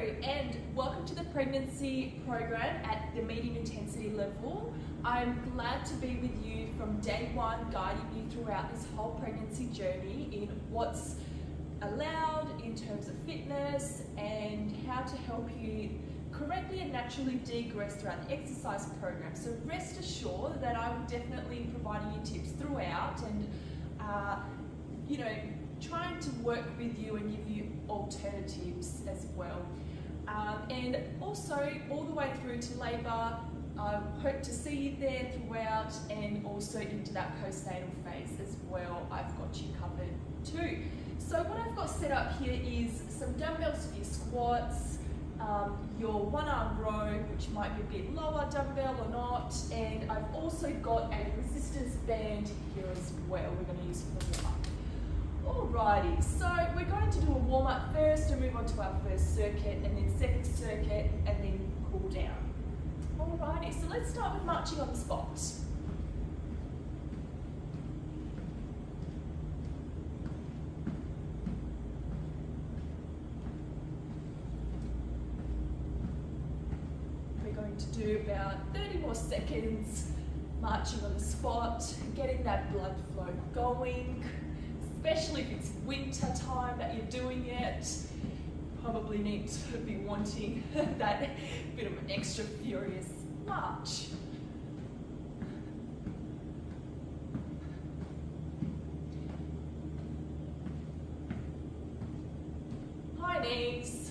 and welcome to the pregnancy program at the medium intensity level. I'm glad to be with you from day one, guiding you throughout this whole pregnancy journey in what's allowed in terms of fitness and how to help you correctly and naturally degress throughout the exercise program. So rest assured that I will definitely be providing you tips throughout and trying to work with you and give you alternatives as well. And also all the way through to labour, I hope to see you there throughout and also into that postnatal phase as well. I've got you covered too. So what I've got set up here is some dumbbells for your squats, your one arm row, which might be a bit lower dumbbell or not, and I've also got a resistance band here as well we're going to use for the warm up. Alrighty, so we're going to do a warm up first and move on to our first circuit and then second circuit and then cool down. Alrighty, so let's start with marching on the spot. We're going to do about 30 more seconds marching on the spot, getting that blood flow going. Especially if it's winter time that you're doing it, probably need to be wanting that bit of an extra furious march. High knees.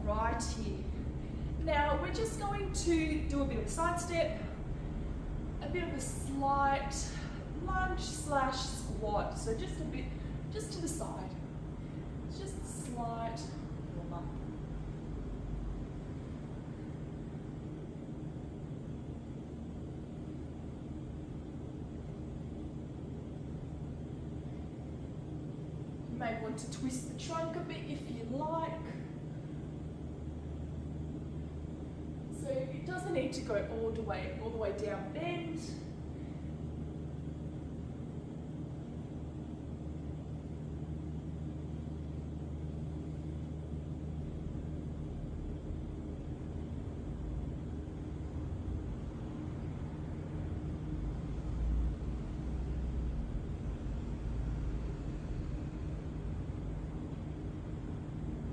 Righty. Now we're just going to do a bit of a side step, a bit of a slight lunge slash squat. So just a bit, just to the side. Just a slight warm up. You may want to twist the trunk a bit if you like. So it doesn't need to go all the way down bend.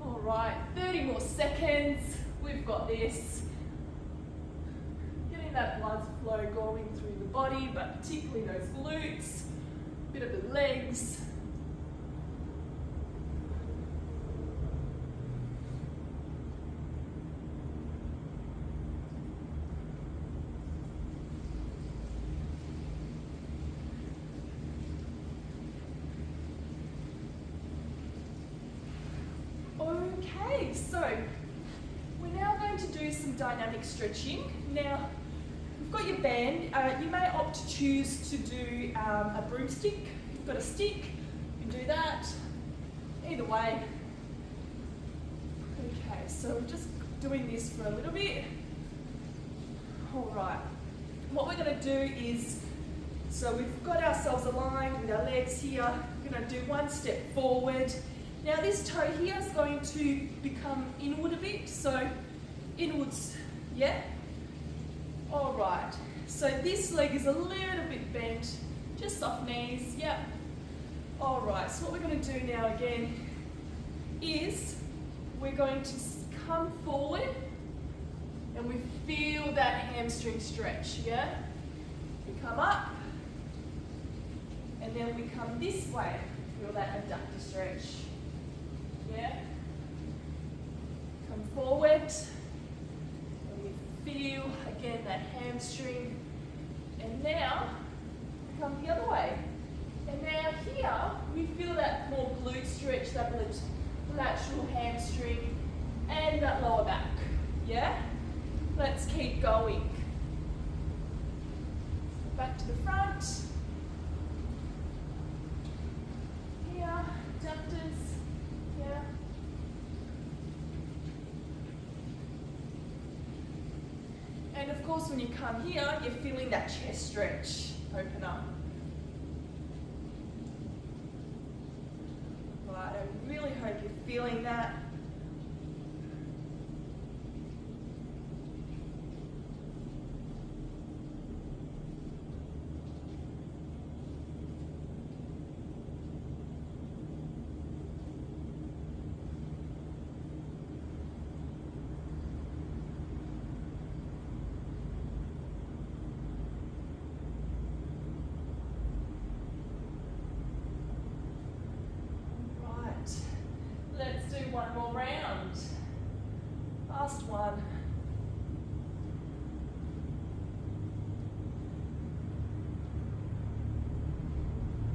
All right, 30 more seconds. We've got this. That blood flow going through the body, but particularly those glutes, a bit of the legs. Okay, so we're now going to do some dynamic stretching. Now, you've got your band. You may opt to choose to do a broomstick. If you've got a stick, you can do that. Either way. Okay, so we're just doing this for a little bit. All right. What we're going to do is, so we've got ourselves aligned with our legs here. We're going to do one step forward. Now this toe here is going to become inward a bit. So inwards, yeah? All right, so this leg is a little bit bent, just soft knees, yep. All right, so what we're going to do now again is we're going to come forward and we feel that hamstring stretch, yeah? We come up and then we come this way, feel that adductor stretch, yeah? Come forward. Feel again that hamstring, and now come the other way. And now here we feel that more glute stretch, that lateral hamstring, and that lower back. Yeah? Let's keep going. Back to the front. Here. And of course, when you come here, you're feeling that chest stretch open up. Right, I really hope you're feeling that. Let's do one more round. Last one.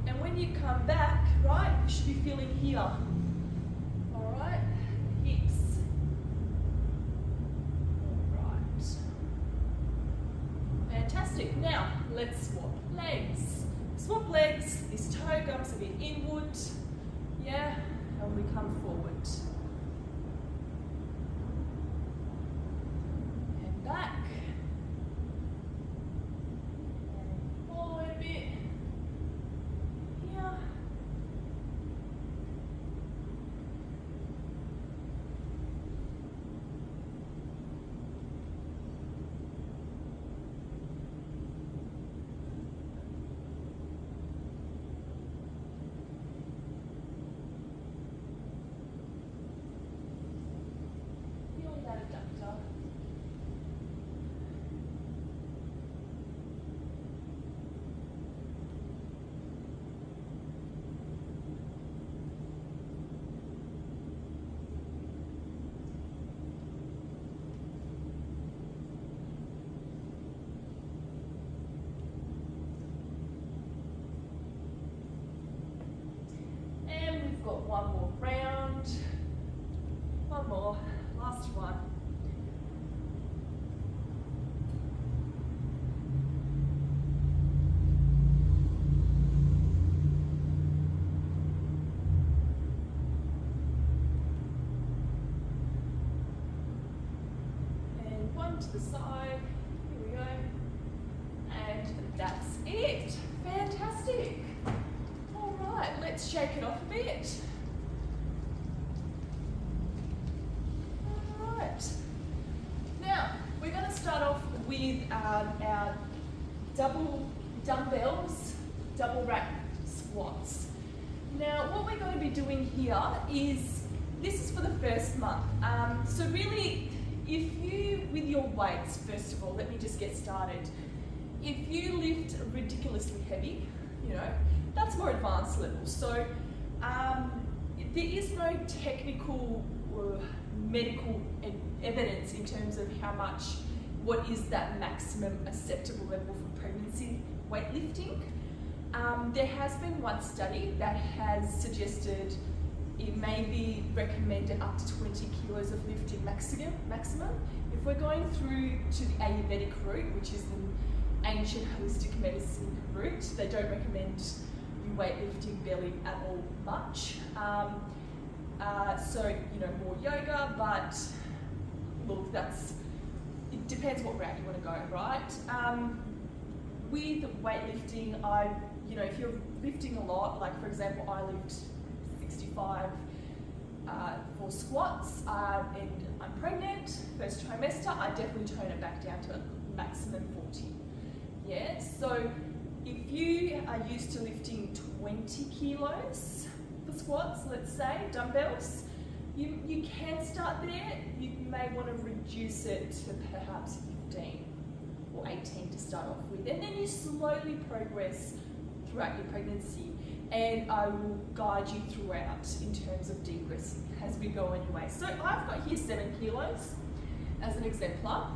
And when you come back, right, you should be feeling here. All right, hips. All right. Fantastic. Now, let's swap legs. Swap legs, this toe comes a bit inward. Yeah. And we come forward. And back. And forward a bit. Here. Got one more round, one more, last one. And one to the side, here we go, and that's it. Fantastic. Right, let's shake it off a bit. All right. Now, we're going to start off with our double dumbbells, double rack squats. Now, what we're going to be doing here is, this is for the first month. So really, if you, with your weights, first of all, let me just get started. If you lift ridiculously heavy, you know, that's more advanced level. So there is no technical or medical evidence in terms of what is that maximum acceptable level for pregnancy weightlifting. There has been one study that has suggested it may be recommended up to 20 kilos of lifting maximum. If we're going through to the Ayurvedic route, which is the ancient holistic medicine route, they don't recommend weightlifting barely at all much. So, you know, more yoga, but look, it depends what route you want to go, right? With weightlifting, if you're lifting a lot, like for example, I lift 65 for squats, and I'm pregnant, first trimester, I definitely tone it back down to maximum 40. Yeah, so if you are used to lifting 20 kilos for squats, let's say, dumbbells, you can start there. You may want to reduce it to perhaps 15 or 18 to start off with. And then you slowly progress throughout your pregnancy. And I will guide you throughout in terms of decreasing as we go anyway. So I've got here 7 kilos as an exemplar.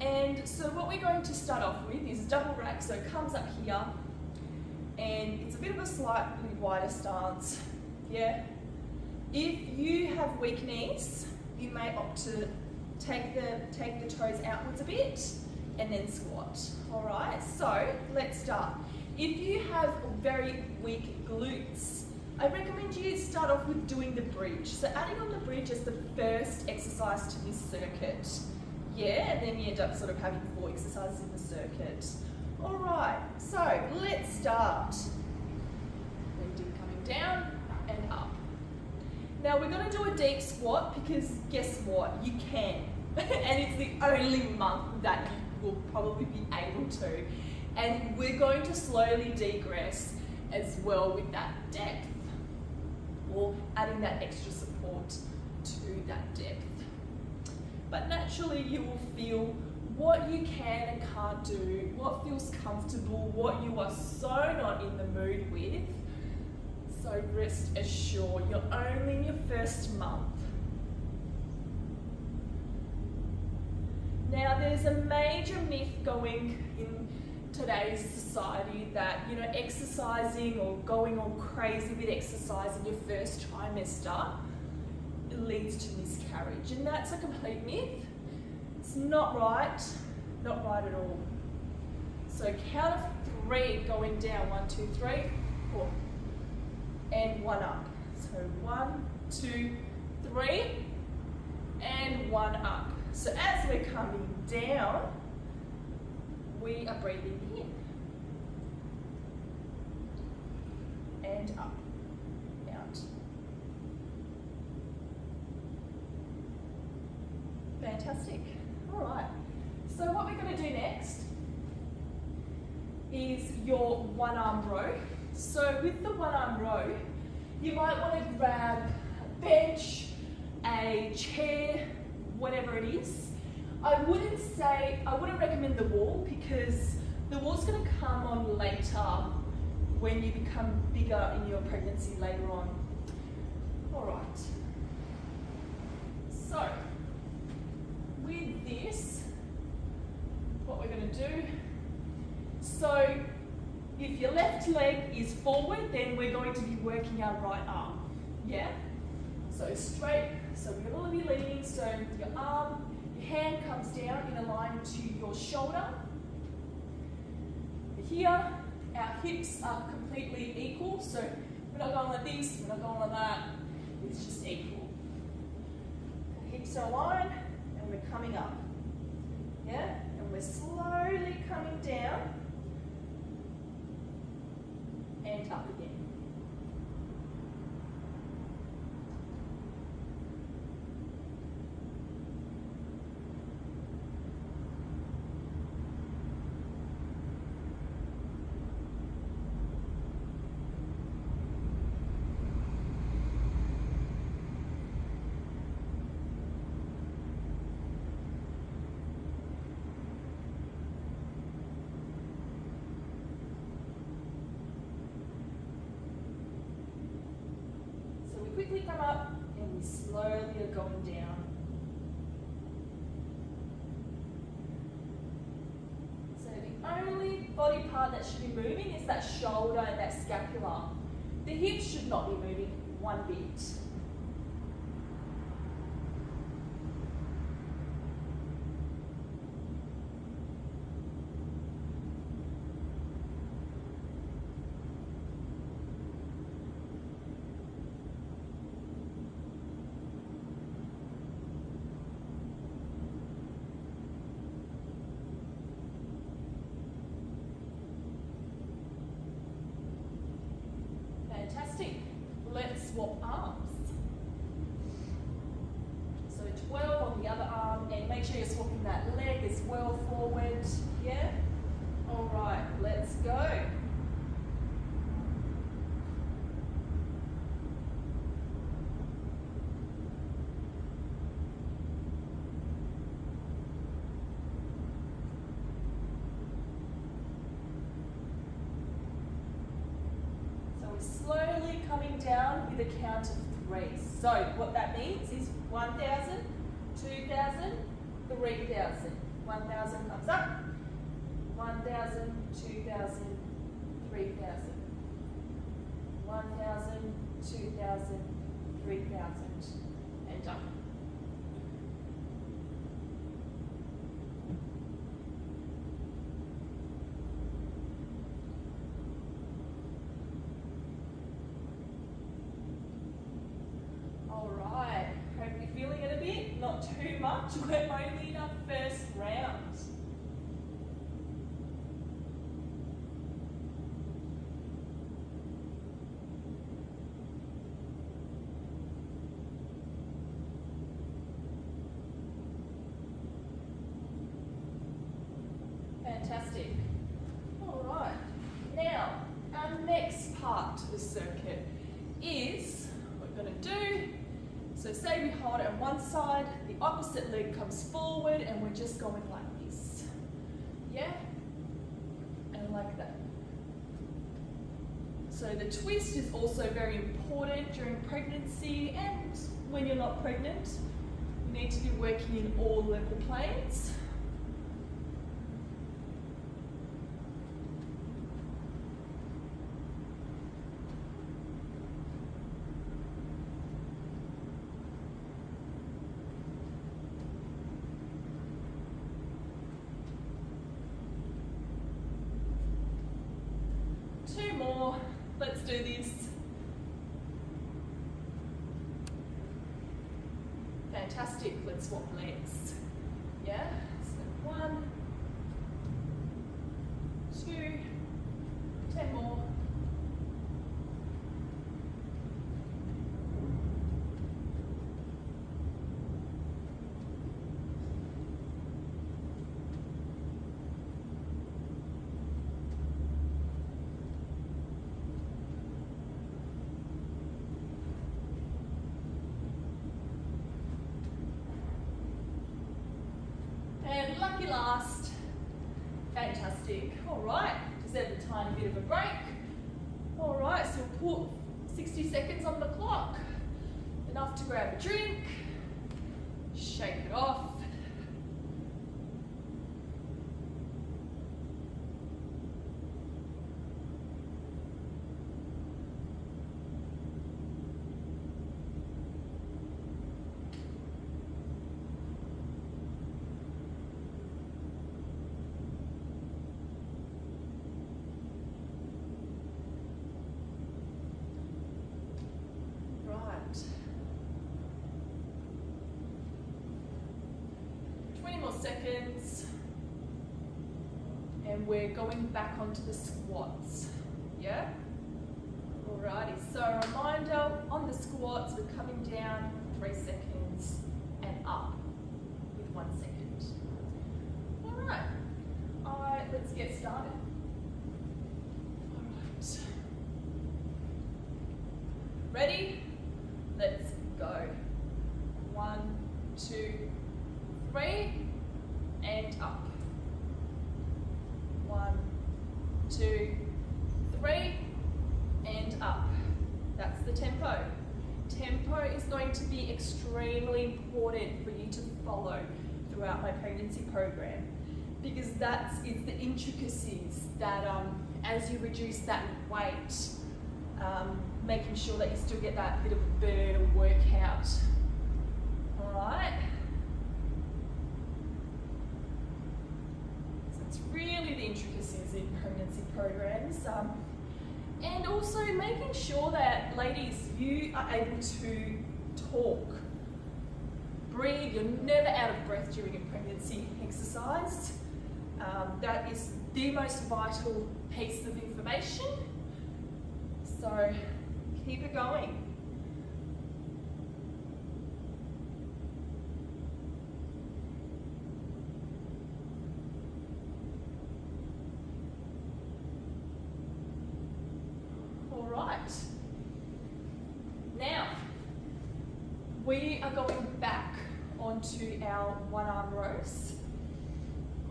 And so what we're going to start off with is double rack, so it comes up here, and it's a bit of a slightly wider stance, yeah. If you have weak knees, you may opt to take the toes outwards a bit, and then squat, all right? So let's start. If you have very weak glutes, I recommend you start off with doing the bridge. So adding on the bridge as the first exercise to this circuit. Yeah, and then you end up sort of having 4 exercises in the circuit. All right, so let's start. Then deep coming down and up. Now we're going to do a deep squat because guess what? You can. And it's the only month that you will probably be able to. And we're going to slowly degress as well with that depth, or adding that extra support to that depth. But naturally you will feel what you can and can't do, what feels comfortable, what you are so not in the mood with. So rest assured, you're only in your first month. Now there's a major myth going in today's society that, you know, exercising or going all crazy with exercise in your first trimester leads to miscarriage, and that's a complete myth. It's not right at all. So count of 3 going down, 1, 2, 3, 4, and 1 up. So 1, 2, 3, and 1 up. So as we're coming down, we are breathing in and up, out. Fantastic. All right. So what we're going to do next is your 1 arm row. So with the 1 arm row, you might want to grab a bench, a chair, whatever it is. I wouldn't recommend the wall because the wall's going to come on later when you become bigger in your pregnancy later on. All right. So with this, what we're going to do, so if your left leg is forward, then we're going to be working our right arm, yeah? So straight, so we're going to be leaning, so your arm, your hand comes down in a line to your shoulder. Here, our hips are completely equal, so we're not going like this, we're not going like that, it's just equal. The hips are aligned, and we're coming up, yeah? And we're slowly coming down, and up again. Quickly come up and we slowly are going down. So the only body part that should be moving is that shoulder and that scapula. The hips should not be moving one bit. Fantastic. Let's swap arms. So 12 on the other arm, and make sure you're swapping that leg as well forward. Yeah? All right, let's go. Slowly coming down with a count of 3. So what that means is 1,000, 2,000, 3,000. 1,000 comes up, 1,000, 2,000, 3,000. 1,000, 2,000, 3,000, and done. Not too much, we're only in our first Fantastic. All right. Now, our next part to the circuit is what we're going to do. So say we hold it on one side, the opposite leg comes forward, and we're just going like this. Yeah? And like that. So the twist is also very important during pregnancy and when you're not pregnant. You need to be working in all of the planes. Two more. Let's do this. Fantastic. Let's swap legs. Yeah? So 1, 2, 10 more. And lucky last. Fantastic. All right, just have a tiny bit of a break. All right, so we'll put 60 seconds on the clock. Enough to grab a drink, shake it off. Right. 20 more seconds. And we're going back onto the squats. Yeah? Alrighty, so a reminder, on the squats, we're coming down 3 seconds and up with 1 second. Alright, let's get started. Alright. Ready? Let's go. 1, 2, 3, and up. 1, 2, 3, and up. That's the tempo. Tempo is going to be extremely important for you to follow throughout my pregnancy program, because that is the intricacies that as you reduce that weight, making sure that you still get that bit of a burn or workout. Alright? So it's really the intricacies in pregnancy programs. And also making sure that, ladies, you are able to talk, breathe. You're never out of breath during a pregnancy exercise. That is the most vital piece of information. So keep it going. All right. Now, we are going back onto our one arm rows.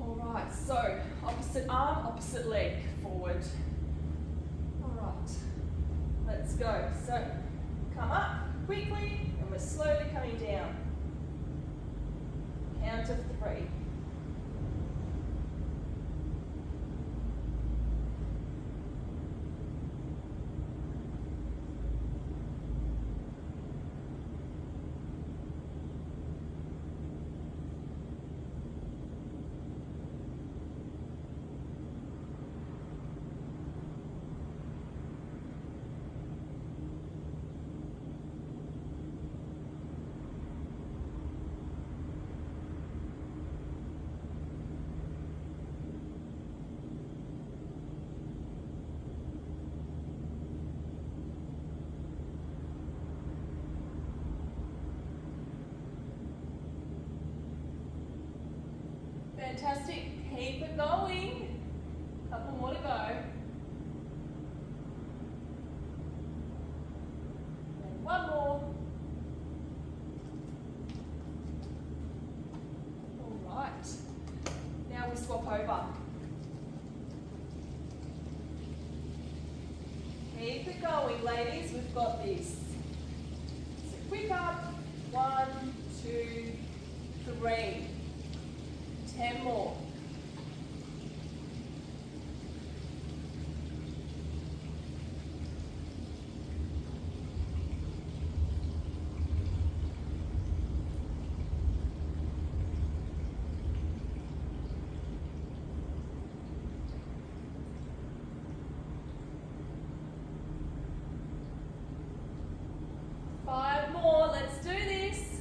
All right, so opposite arm, opposite leg, forward. All right. Let's go. So come up quickly and we're slowly coming down. Count of 3. Fantastic. Keep it going. more to go. And one more. All right. Now we swap over. Keep it going, ladies. We've got this. So quick up. 1, 2, 3. 10 more. Let's do this.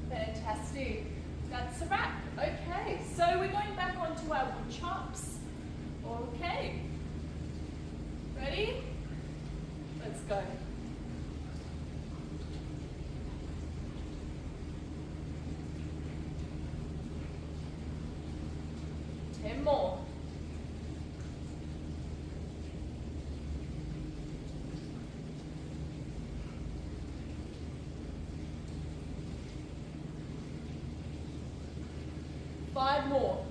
Fantastic. That's a wrap. Okay, so we're going back onto our wood chops. Okay. Ready? Let's go. Ten more. Five more.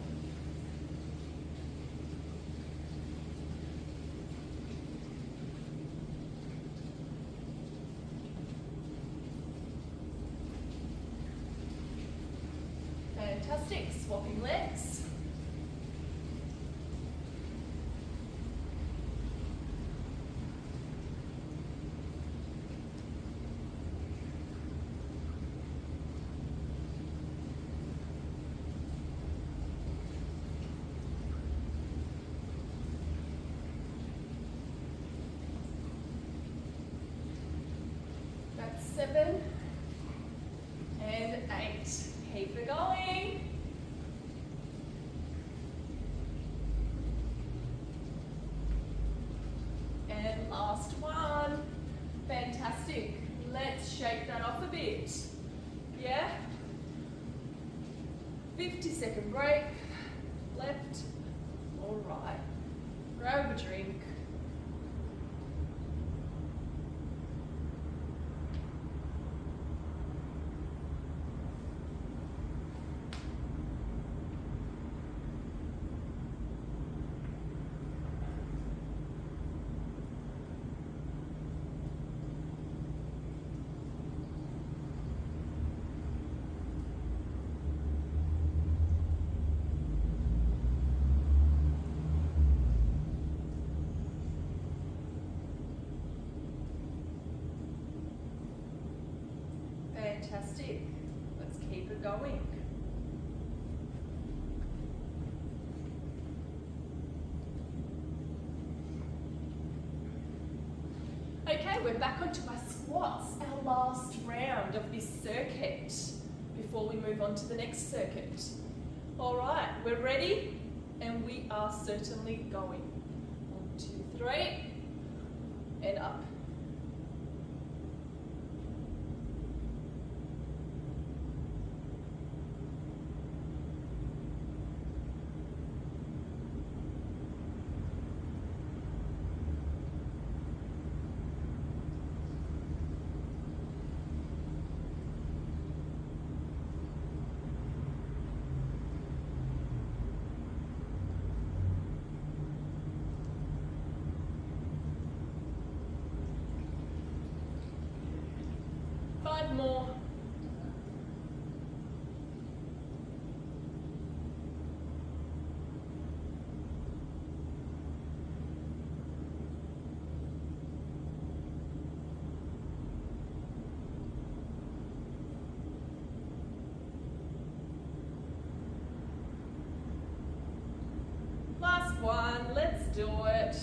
Fantastic. Swapping legs. That's 7 and 8. Keep it going. And last one. Fantastic. Let's shake that off a bit. Yeah? 50-second break. Left or right. Grab a drink. Fantastic. Let's keep it going. Okay, we're back onto our squats, our last round of this circuit before we move on to the next circuit. All right, we're ready and we are certainly going. 1, 2, 3 and up. More. Last one, let's do it.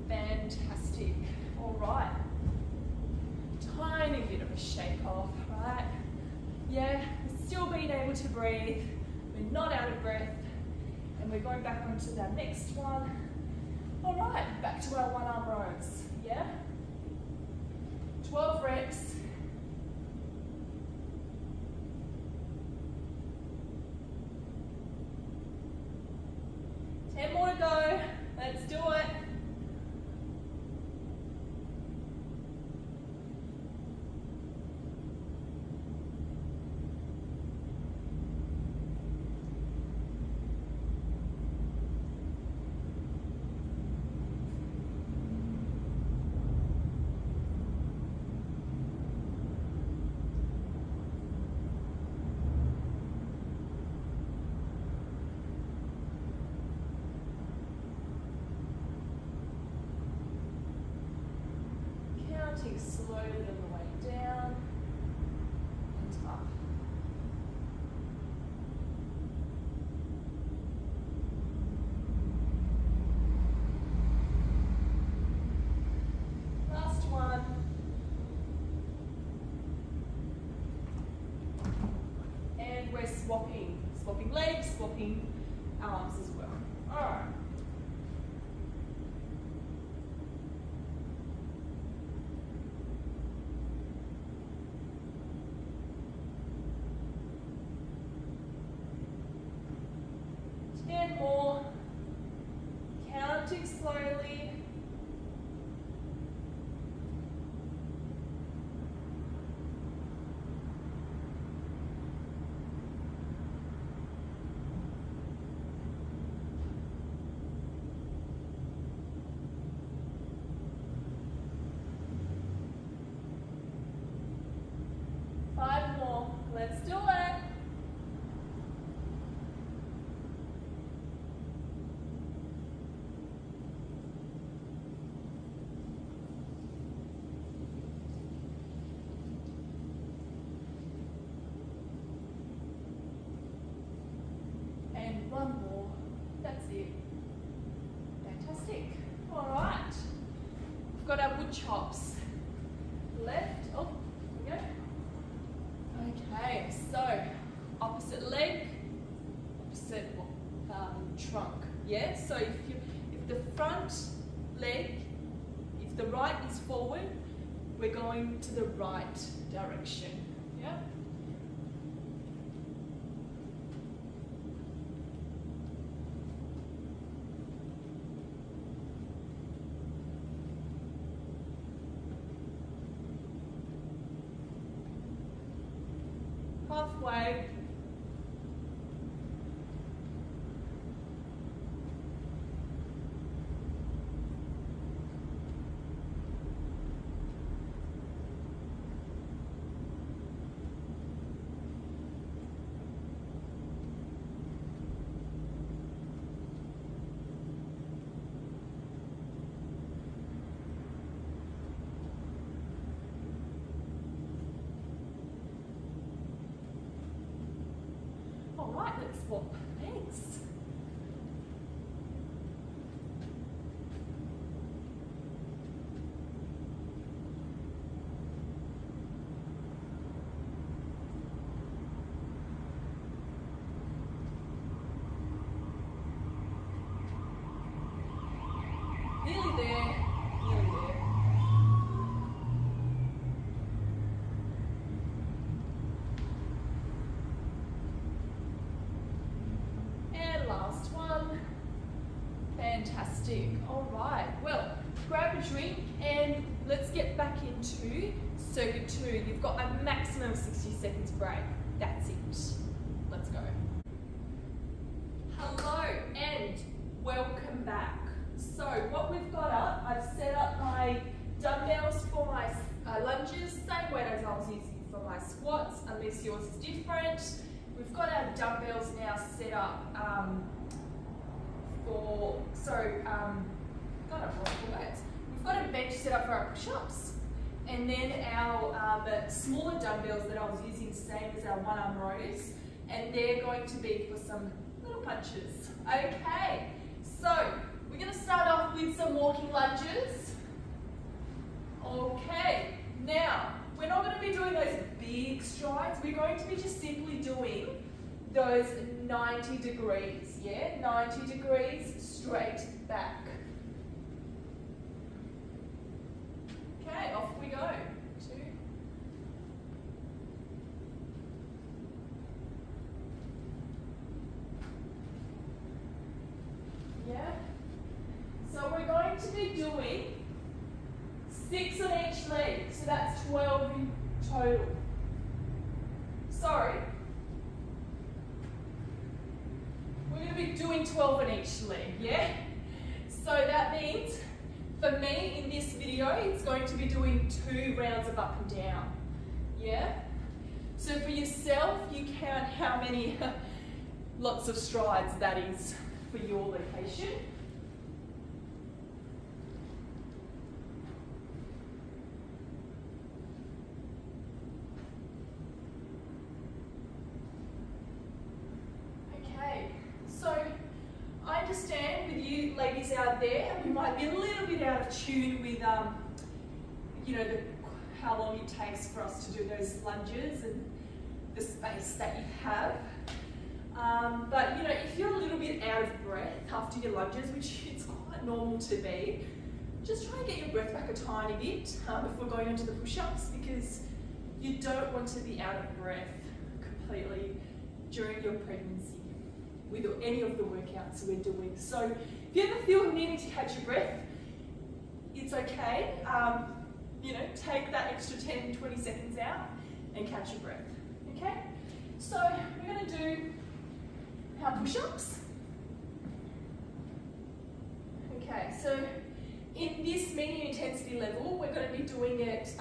Fantastic. All right. Tiny bit of a shake off, right? Yeah, still being able to breathe. We're not out of breath. And we're going back onto the next one. All right, back to our one arm rows, yeah? 12 reps. More to go. Let's do it. Counting slowly on the way down and up. Last one. And we're swapping legs, swapping arms as well. All right. More, counting slowly. Five more, let's do it. One more. That's it. Fantastic. All right. We've got our wood chops. Left. Oh, here we go. Okay. So, opposite leg, opposite trunk. Yeah. So if the front leg, if the right is forward, we're going to the right direction. Yeah. Halfway. All right, let's swap legs. Nearly there, nearly there. And last one. Fantastic. All right, well, grab a drink and let's get back into circuit 2. You've got a maximum of 60 seconds break. That's it. Let's go. Hello and welcome back. So what we've got up, I've set up my dumbbells for my lunges, same weight as I was using for my squats, unless yours is different. We've got our dumbbells now set up we've got a bench set up for our push-ups, and then our smaller dumbbells that I was using, same as our one arm rows, and they're going to be for some little punches. Okay, so we're going to start off with some walking lunges. Okay, now we're not going to be doing those big strides. We're going to be just simply doing those 90 degrees, yeah? 90 degrees straight back. Okay, off we go. 2. Yeah? So we're going to be doing 6 on each leg, so that's 12 in total. Sorry. We're going to be doing 12 on each leg, yeah? So that means, for me, in this video, it's going to be doing 2 rounds of up and down, yeah? So for yourself, you count how many lots of strides that is for your location. Ladies out there, we might be a little bit out of tune with, you know, how long it takes for us to do those lunges and the space that you have. But you know, if you're a little bit out of breath after your lunges, which it's quite normal to be, just try and get your breath back a tiny bit before going into the push-ups, because you don't want to be out of breath completely during your pregnancy with any of the workouts we're doing. So if you ever feel needing to catch your breath, it's okay. You know, take that extra 10, 20 seconds out and catch your breath, okay? So we're gonna do our push-ups. Okay, so in this medium intensity level, we're gonna be doing it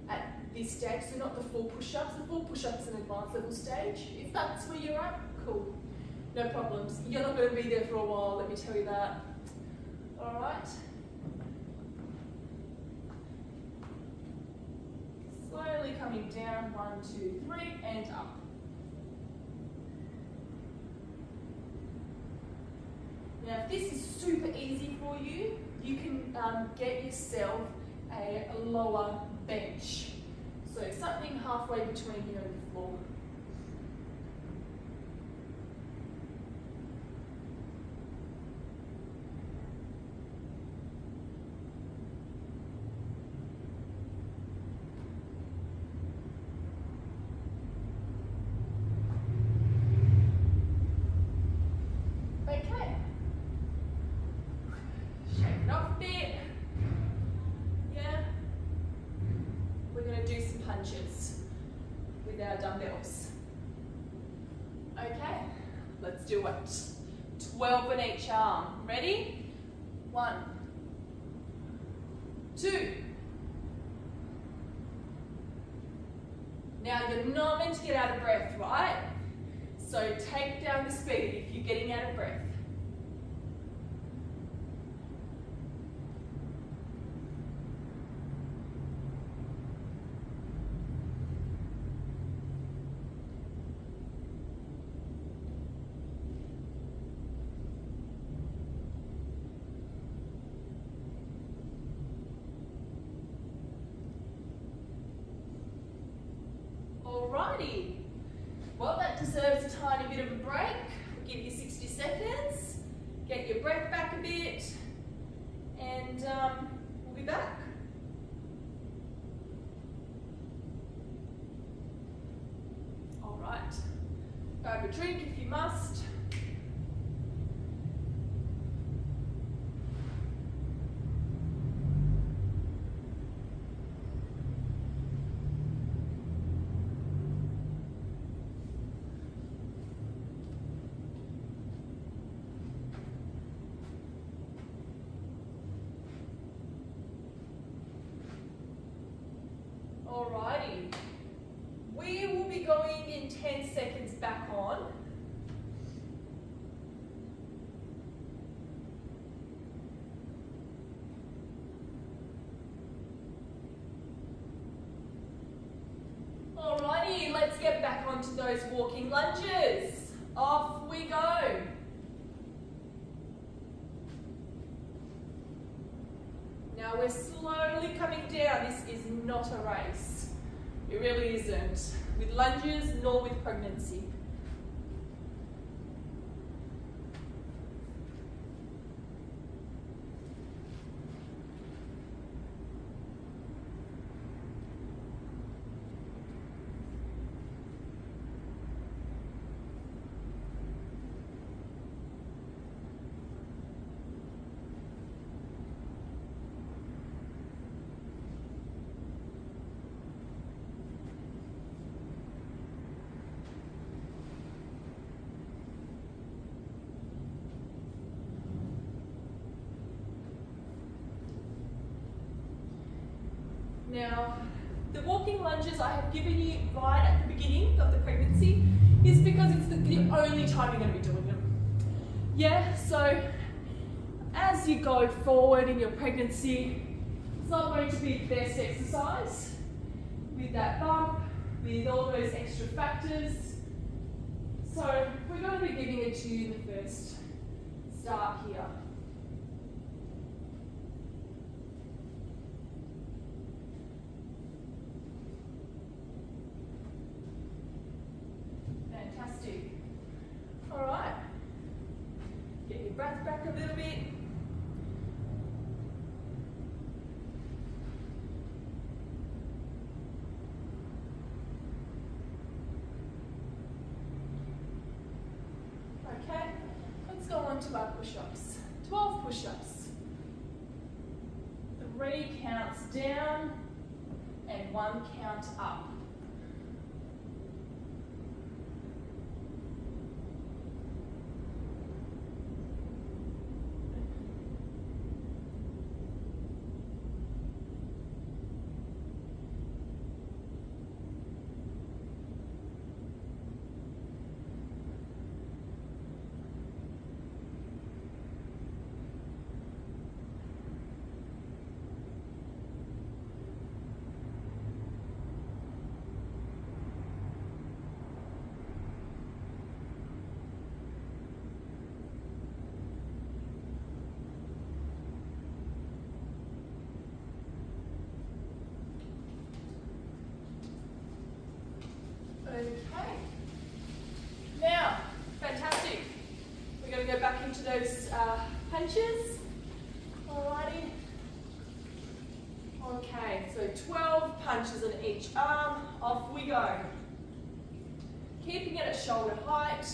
at this stage, so not the full push-ups. The full push-ups is an advanced level stage. If that's where you're at, cool. No problems. You're not going to be there for a while, let me tell you that. All right. Slowly coming down, 1, 2, 3, and up. Now, if this is super easy for you, you can get yourself a lower bench. So something halfway between you and the floor. With our dumbbells. Okay, let's do it. 12 on each arm. Ready? 1, 2. Now you're not meant to get out of breath, right? So take down the speed if you're getting out of breath. Alrighty, well that deserves a tiny bit of a break. We'll give you 60 seconds, get your breath back a bit, and we'll be back. Alright, grab a drink if you must. Alrighty, we will be going in 10 seconds back on. Alrighty, let's get back onto those walking lunges. Off we go. Now we're slowly coming down. This is not a race. It really isn't. With lunges, nor with pregnancy. Now, the walking lunges I have given you right at the beginning of the pregnancy is because it's the only time you're going to be doing them. Yeah, so as you go forward in your pregnancy, it's not going to be the best exercise with that bump, with all those extra factors. So we're going to be giving it to you in the first start here. Fantastic. All right. Get your breath back a little bit. Okay, let's go on to our push-ups. 12 push-ups. 3 counts down and 1 count up. Okay. Now, fantastic. We're going to go back into those punches. Alrighty. Okay, so 12 punches on each arm. Off we go. Keeping it at shoulder height.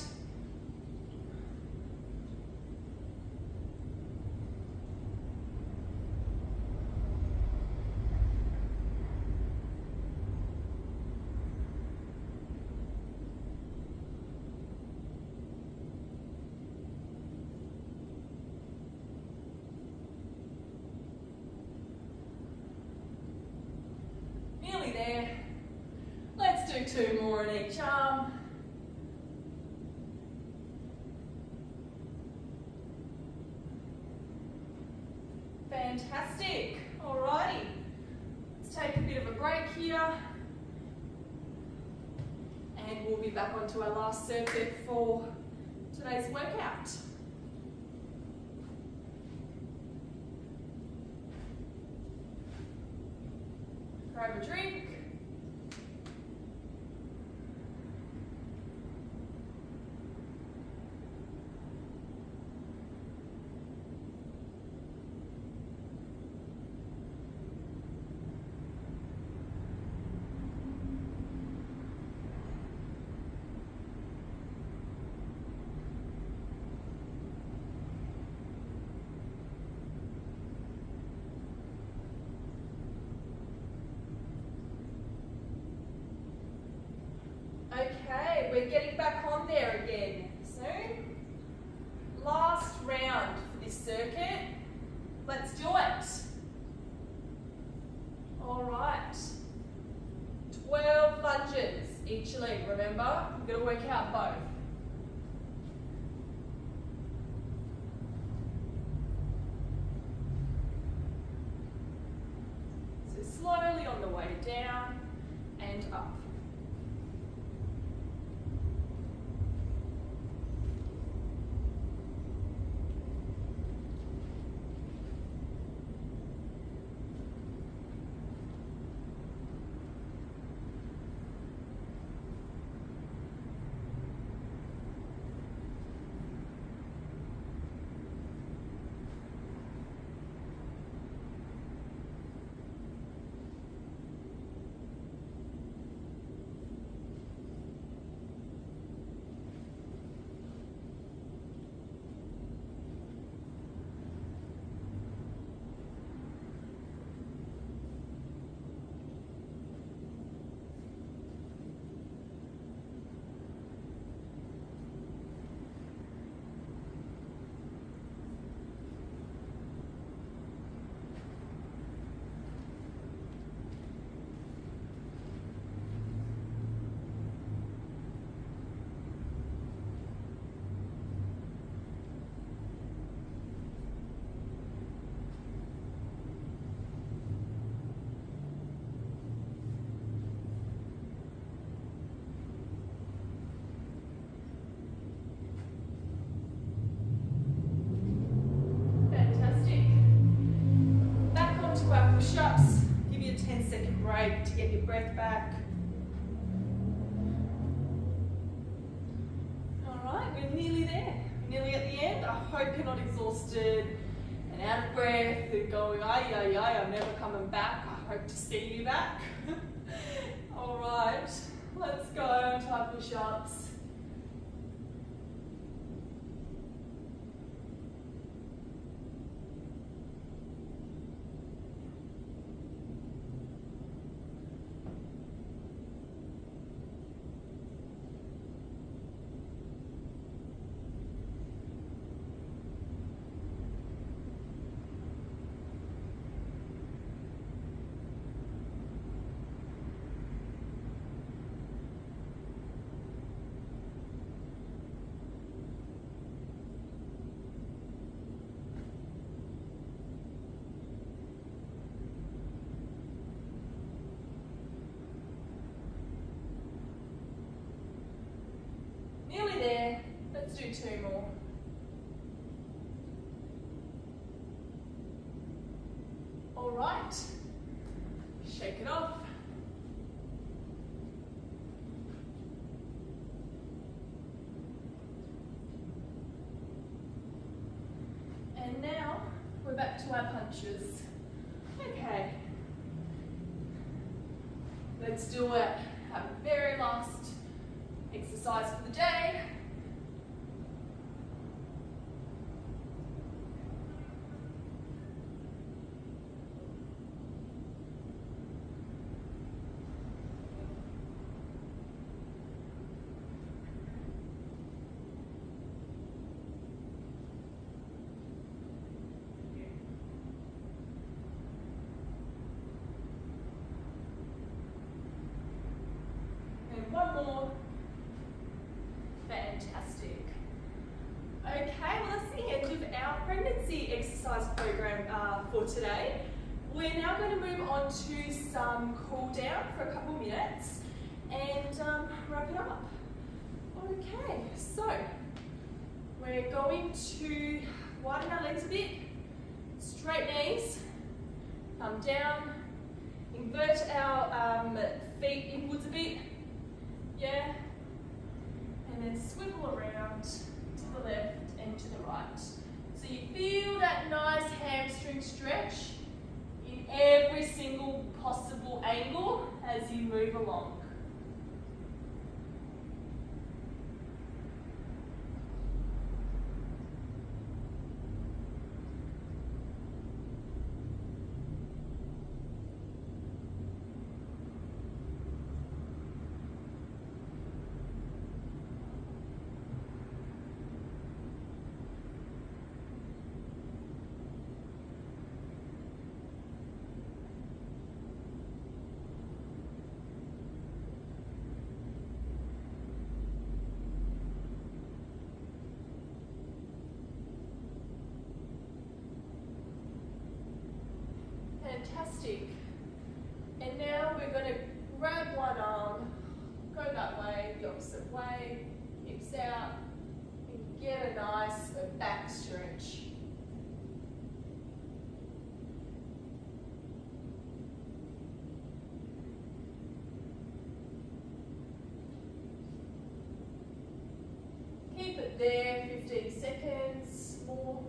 Nearly there. Let's do 2 more on each arm. Fantastic. Alrighty. Let's take a bit of a break here. And we'll be back onto our last circuit for today's workout. Grab a drink. Okay, we're getting back on there again soon. Last round for this circuit. Let's do it. All right. 12 lunges each leg, remember? We've got to work out both. So slowly on the way down and up. push-ups. Give you a 10-second break to get your breath back. Alright, we're nearly there. Nearly at the end. I hope you're not exhausted and out of breath and going, I'm never coming back. I hope to see you back. Alright, let's go. Try push-ups. Nearly there. Let's do 2 more. All right. Shake it off. And now we're back to our punches. Okay. Let's do it. Our very last exercise for the day. And one more. Fantastic. Okay, well that's the end of our pregnancy exercise program for today. We're now going to move on to some cool down for a couple minutes and wrap it up. Okay, so we're going to widen our legs a bit, straight knees, thumb down, invert our feet inwards a bit, yeah, and then swivel around to the left and to the right. So you feel that nice hamstring stretch in every single possible angle as you move along. Fantastic. And now we're going to grab one arm, go that way, the opposite way, hips out, and get a nice back stretch. Keep it there, 15 seconds more.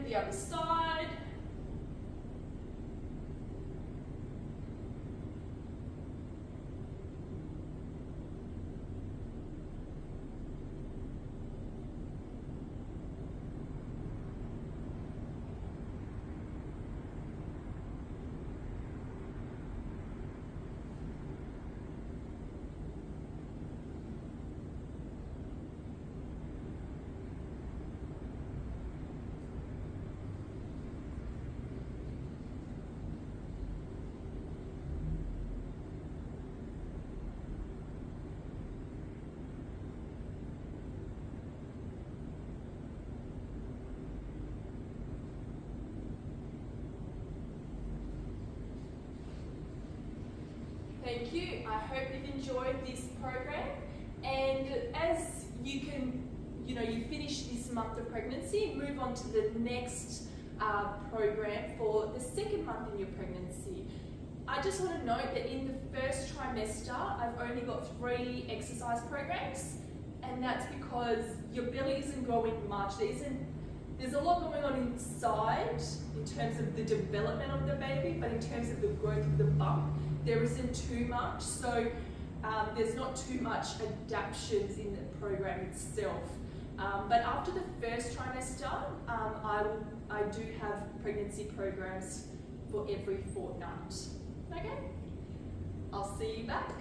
The other side. Thank you. I hope you've enjoyed this program, and as you can, you finish this month of pregnancy, move on to the next program for the second month in your pregnancy. I just want to note that in the first trimester, I've only got 3 exercise programs, and that's because your belly isn't growing much. There's a lot going on inside in terms of the development of the baby, but in terms of the growth of the bump, there isn't too much. So there's not too much adaptations in the program itself. But after the first trimester, I do have pregnancy programs for every fortnight. Okay? I'll see you back.